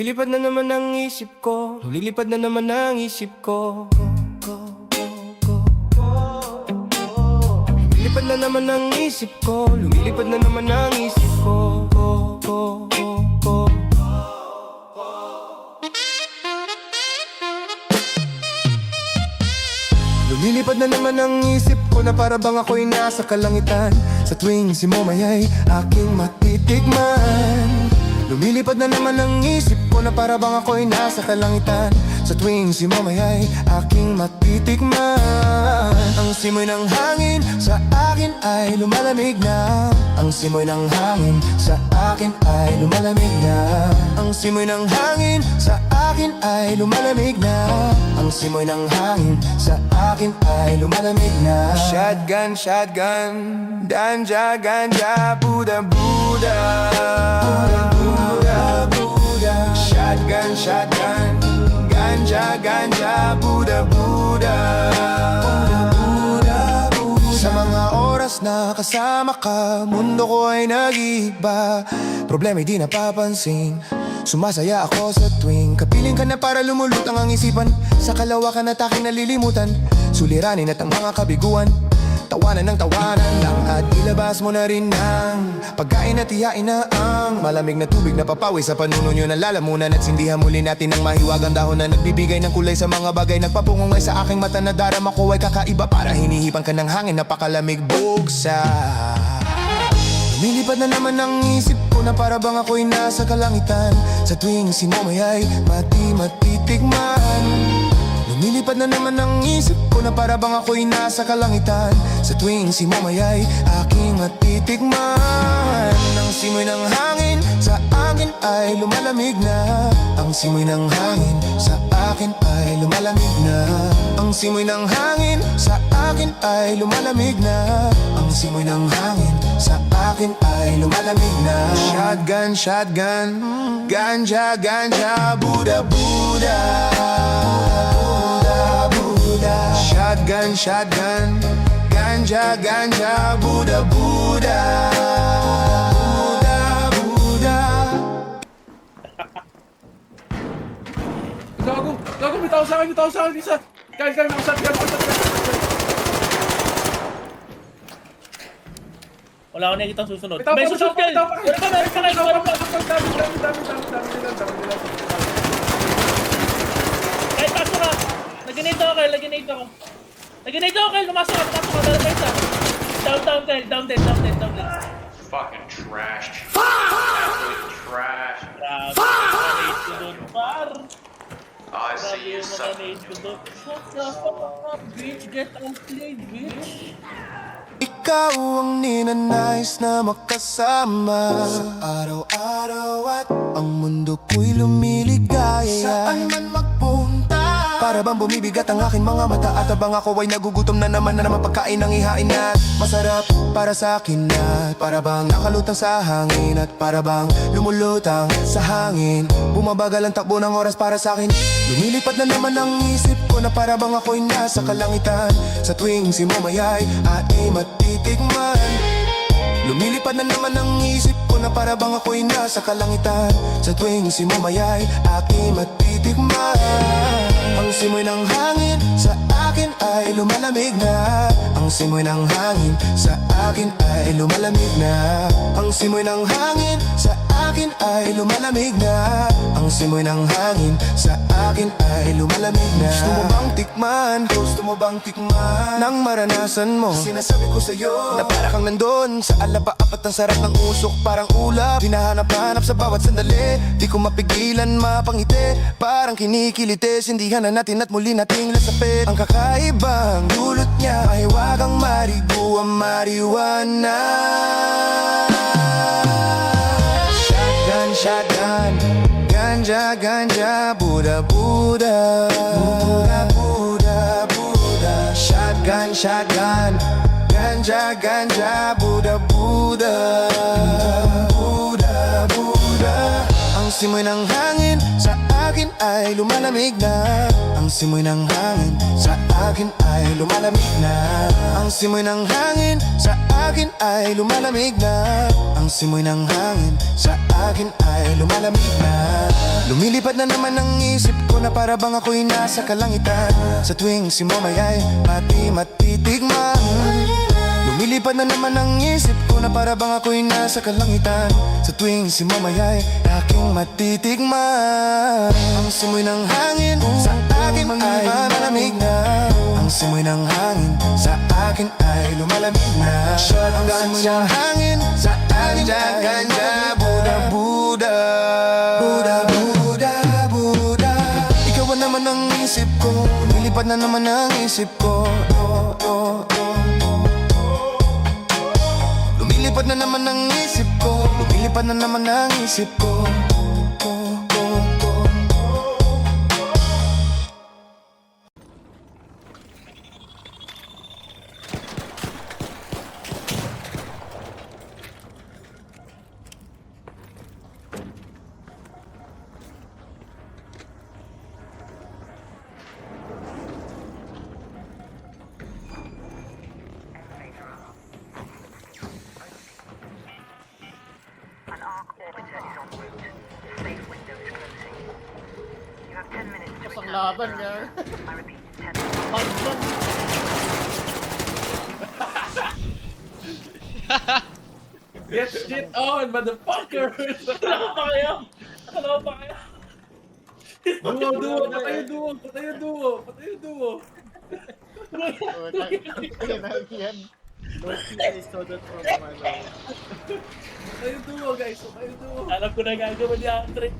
Lilipad na naman ang isip ko, lilipad na naman ang isip ko. Lilipad na naman ang isip ko, lumilipad na naman ang isip ko. Lumilipad na naman ang isip ko na para bang ako'y nasa kalangitan. Sa tuwing si Momay ay aking matitikman. Lumilipad na naman ang isip ko na para bang ako'y nasa kalangitan. Sa tuwing si Momay ay aking matitikman. Ang simoy ng hangin sa akin ay lumalamig na. Ang simoy ng hangin sa akin ay lumalamig na. Ang simoy ng hangin sa akin ay lumalamig na. Ang simoy ng hangin sa akin ay lumalamig na. Shotgun, shotgun, ganja, ganja, Buddha, Buddha, Buddha, Buddha. Shotgun, shotgun, ganja, ganja, Buddha, Buddha, Buddha, Buddha. Sa mga oras na kasama ka, mundo ko ay nag-iiba. Problema'y di napapansin. Sumasaya ako sa tuwing kapiling ka na para lumulutang ang isipan. Sa kalawakan at aking nalilimutan, suliranin at ang mga kabiguan. Tawanan ng tawanan lang at ilabas mo na rin ang pagkain at ihain na ang malamig na tubig na papawi sa panuno nyo na lalamunan. At sindihan muli natin ang mahiwagang dahon na nagbibigay ng kulay sa mga bagay. Nagpapungungay sa aking mata na darama ko ay kakaiba. Para hinihipan ka ng hangin, napakalamig bugsa. Lumilipad na naman ang isip ko na para bang ako'y nasa kalangitan. Sa tuwing si Momay ay matitikman. Lumilipad na naman ang isip ko na para bang ako'y nasa kalangitan. Sa tuwing si Momay ay aking matitikman. Ang simoy ng hangin sa akin ay lumalamig na. Ang simoy ng hangin sa akin ay lumalamig na. Ang simoy ng hangin sa akin ay lumalamig na. Ang simoy ng hangin sa akin ay lumalamig na. Shotgun, shotgun, ganja, ganja, Buddha, Buddha, Buddha, Buddha. Shotgun, shotgun, ganja, ganja, Buddha, Buddha, Buddha, Buddha. Gago, bitaw sa akin, isa. Kain, makusat. Wala akong nakikita susunod. Bitaw May pa, susunod ka! bitaw pa. Meron ka! Kahit pasok ka! Nag-grenade ako, Kyle. Nag-grenade ako, Kyle. Lumasok ka. Dala pa isa. Down, Kyle. Down 10. Fucking trash. Absolute trash. Grabe. Grenade ko doon, par. I see Grabe you yung mga suck. grenade ko doon. Shut the fuck up, bitch. Get outplayed, bitch. Ikaw ang ninanais na makasama sa araw-araw at ang mundo ko'y lumiligaya. Saan man magpunta, para bang bumibigat ang aking mga mata. At abang ako ay nagugutom na naman pagkain ng ihain at masarap para sa akin. At para bang nakalutang sa hangin, at para bang lumulutang sa hangin. Bumabagal ang takbo ng oras para sa akin. Lumilipad na naman ang isip ko na para bang ako'y nasa kalangitan. Sa tuwing si Momay ay matitikman. Lumilipad na naman ang isip ko na para bang ako'y nasa kalangitan. Sa tuwing si Momay ay aking matitikman. Ang simoy ng hangin sa akin ay lumalamig na. Ang simoy ng hangin sa akin ay lumalamig na. Ang simoy ng hangin sa akin ay lumalamig na. Ang simoy ng hangin sa akin ay lumalamig na. Gusto mo bang tikman? Gusto mo bang tikman? Nang maranasan mo, sinasabi ko sa'yo na para kang nandun sa alapaapat ang sarap ng usok. Parang ulap, hinahanap-hanap sa bawat sandali. Di ko mapigilan mapangiti, parang kinikiliti. Sindihan na natin at muli nating lasapit. Ang kakaibang dulot niya, mahiwagang marigo ang marijuana. Shotgun, ganja, ganja, Buddha, Buddha, Buddha, Buddha, Buddha. Shotgun, shotgun, ganja, ganja, Buddha, Buddha, Buddha, Buddha. Ang simoy ng hangin sa akin ay lumalamig na. Ang simoy ng hangin sa akin ay lumalamig na. Ang simoy ng hangin sa akin ay lumalamig na. Ang simoy ng hangin sa akin ay lumalamig na. Lumilipad na naman ang isip ko na para bang ako'y nasa kalangitan. Sa tuwing si Momay ay pati matitigman. Lumilipad na naman ang isip ko na para bang ako'y nasa kalangitan. Sa tuwing si Momay ay aking matitigman. Ang simoy ng hangin sa akin ay lumalamig na. Ang simoy ng hangin sa akin ay lumalamig na. Ang simoy ng hangin sa akin ay ganja, Buda, Buda, Buda, Buda, Buda. Ikaw na naman ang isip ko, lumilipad na naman ang isip ko. Lumilipad na naman ang isip ko, lumilipad na naman ang isip ko. An arc orbiter is en route. Safe window is closing. You have 10 minutes to Ang return. laban niya. I repeat, 10 minutes. Hotman. Get shit on, motherfuckers! Akala ko pa kayo. Akala ko pa kayo. Duo, patay yung duo, patay yung duo, patay yung duo. Patay yung duo, guys, patay yung duo. Alam ko na gagawin niya ang trade.